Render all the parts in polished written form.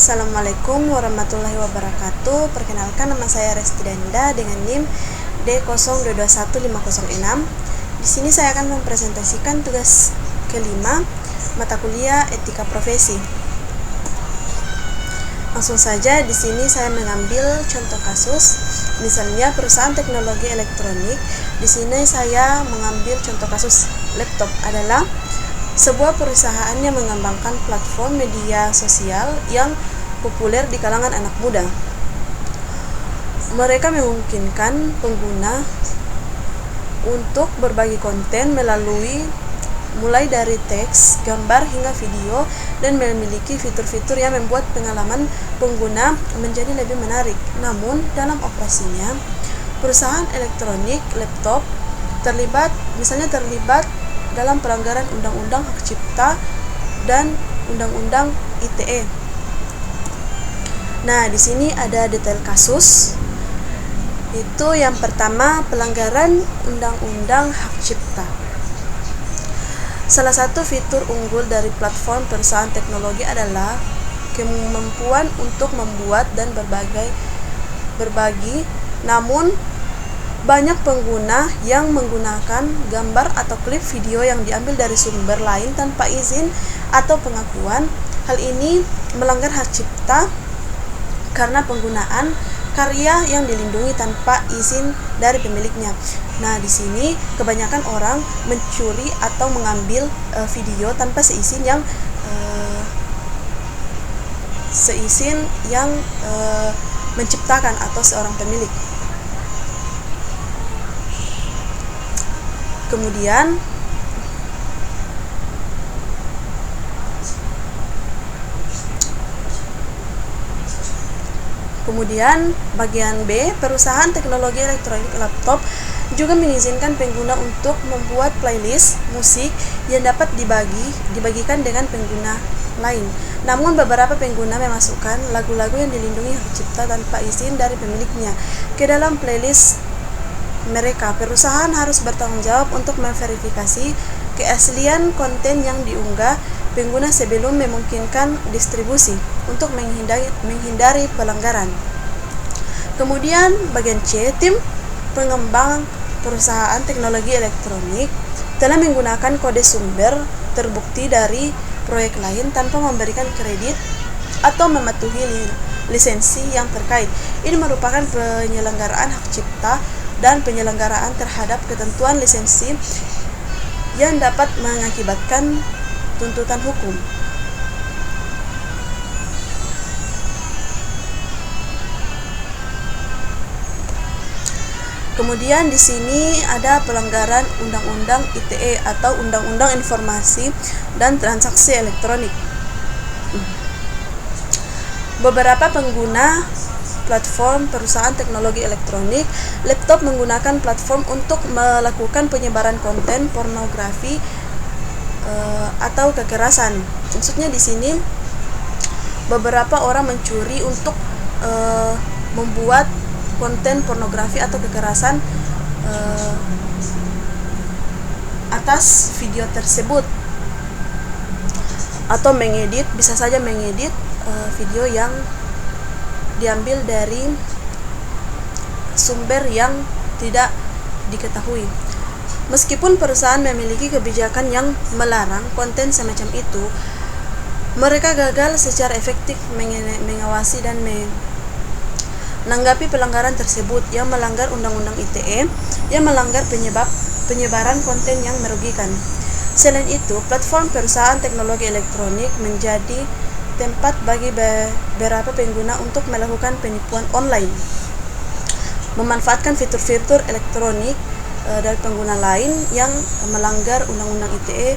Assalamualaikum warahmatullahi wabarakatuh. Perkenalkan, nama saya Resti Danda dengan NIM D022156. Di sini saya akan mempresentasikan tugas kelima mata kuliah Etika Profesi. Langsung saja, di sini saya mengambil contoh kasus, misalnya perusahaan teknologi elektronik. Di sini saya mengambil contoh kasus laptop adalah sebuah perusahaan yang mengembangkan platform media sosial yang populer di kalangan anak muda. Mereka memungkinkan pengguna untuk berbagi konten melalui mulai dari teks, gambar, hingga video, dan memiliki fitur-fitur yang membuat pengalaman pengguna menjadi lebih menarik. Namun, dalam operasinya, perusahaan elektronik laptop terlibat dalam pelanggaran Undang-Undang Hak Cipta dan Undang-Undang ITE. Nah, di sini ada detail kasus. Itu yang pertama, pelanggaran Undang-Undang Hak Cipta. Salah satu fitur unggul dari platform perusahaan teknologi adalah kemampuan untuk membuat dan berbagi, namun banyak pengguna yang menggunakan gambar atau klip video yang diambil dari sumber lain tanpa izin atau pengakuan. Hal ini melanggar hak cipta karena penggunaan karya yang dilindungi tanpa izin dari pemiliknya. Nah, di sini kebanyakan orang mencuri atau mengambil video tanpa seizin yang menciptakan atau seorang pemilik. Kemudian bagian B, perusahaan teknologi elektronik laptop juga mengizinkan pengguna untuk membuat playlist musik yang dapat dibagikan dengan pengguna lain. Namun beberapa pengguna memasukkan lagu-lagu yang dilindungi hak cipta tanpa izin dari pemiliknya ke dalam playlist mereka. Perusahaan harus bertanggung jawab untuk memverifikasi keaslian konten yang diunggah pengguna sebelum memungkinkan distribusi untuk menghindari pelanggaran. Kemudian bagian C, tim pengembang perusahaan teknologi elektronik telah menggunakan kode sumber terbukti dari proyek lain tanpa memberikan kredit atau mematuhi lisensi yang terkait. Ini merupakan penyelenggaraan hak cipta dan penyelenggaraan terhadap ketentuan lisensi yang dapat mengakibatkan tuntutan hukum. Kemudian di sini ada pelanggaran Undang-Undang ITE atau Undang-Undang Informasi dan Transaksi Elektronik. Beberapa pengguna platform perusahaan teknologi elektronik laptop menggunakan platform untuk melakukan penyebaran konten pornografi atau kekerasan. Maksudnya di sini beberapa orang mencuri untuk membuat konten pornografi atau kekerasan atas video tersebut, atau bisa saja mengedit video yang diambil dari sumber yang tidak diketahui. Meskipun perusahaan memiliki kebijakan yang melarang konten semacam itu, mereka gagal secara efektif mengawasi dan menanggapi pelanggaran tersebut yang melanggar Undang-Undang ITE, yang melanggar penyebaran konten yang merugikan. Selain itu, platform perusahaan teknologi elektronik menjadi tempat bagi beberapa pengguna untuk melakukan penipuan online, memanfaatkan fitur-fitur elektronik dari pengguna lain yang melanggar Undang-Undang ITE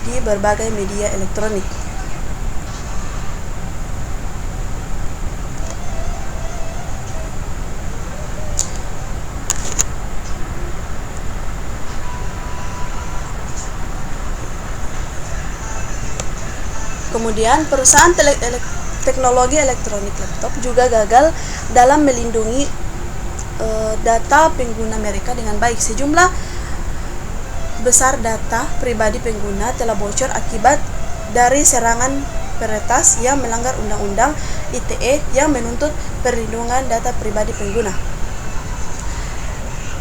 di berbagai media elektronik. Kemudian perusahaan teknologi elektronik laptop juga gagal dalam melindungi data pengguna mereka dengan baik. Sejumlah besar data pribadi pengguna telah bocor akibat dari serangan peretas yang melanggar Undang-Undang ITE yang menuntut perlindungan data pribadi pengguna.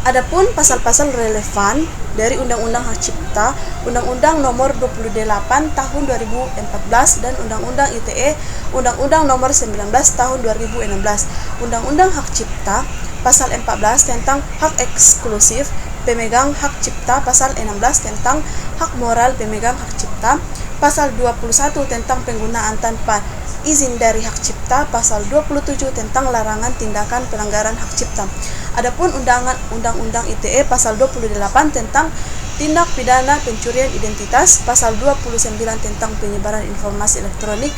Adapun pasal-pasal relevan dari Undang-Undang Hak Cipta, Undang-Undang Nomor 28 Tahun 2014 dan Undang-Undang ITE, Undang-Undang Nomor 19 Tahun 2016. Undang-Undang Hak Cipta pasal 14 tentang hak eksklusif pemegang hak cipta, pasal 16 tentang hak moral pemegang hak cipta, pasal 21 tentang penggunaan tanpa izin dari hak cipta, pasal 27 tentang larangan tindakan pelanggaran hak cipta. Adapun Undang-Undang ITE pasal 28 tentang tindak pidana pencurian identitas, pasal 29 tentang penyebaran informasi elektronik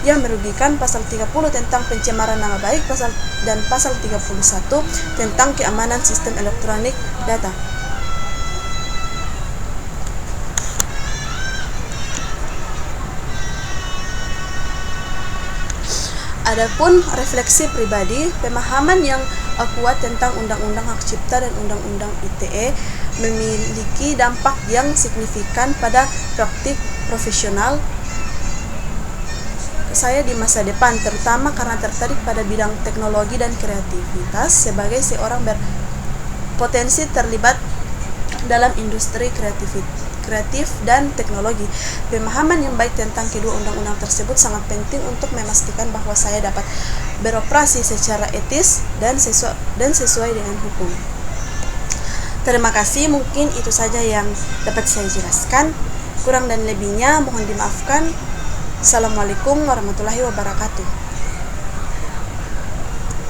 yang merugikan, pasal 30 tentang pencemaran nama baik, pasal 31 tentang keamanan sistem elektronik data. Adapun refleksi pribadi, pemahaman yang kuat tentang Undang-Undang Hak Cipta dan Undang-Undang ITE memiliki dampak yang signifikan pada praktik profesional saya di masa depan, terutama karena tertarik pada bidang teknologi dan kreativitas sebagai seorang berpotensi terlibat dalam industri kreatif dan teknologi. Pemahaman yang baik tentang kedua undang-undang tersebut sangat penting untuk memastikan bahwa saya dapat beroperasi secara etis dan sesuai dengan hukum. Terima kasih, mungkin itu saja yang dapat saya jelaskan. Kurang dan lebihnya mohon dimaafkan. Assalamualaikum warahmatullahi wabarakatuh.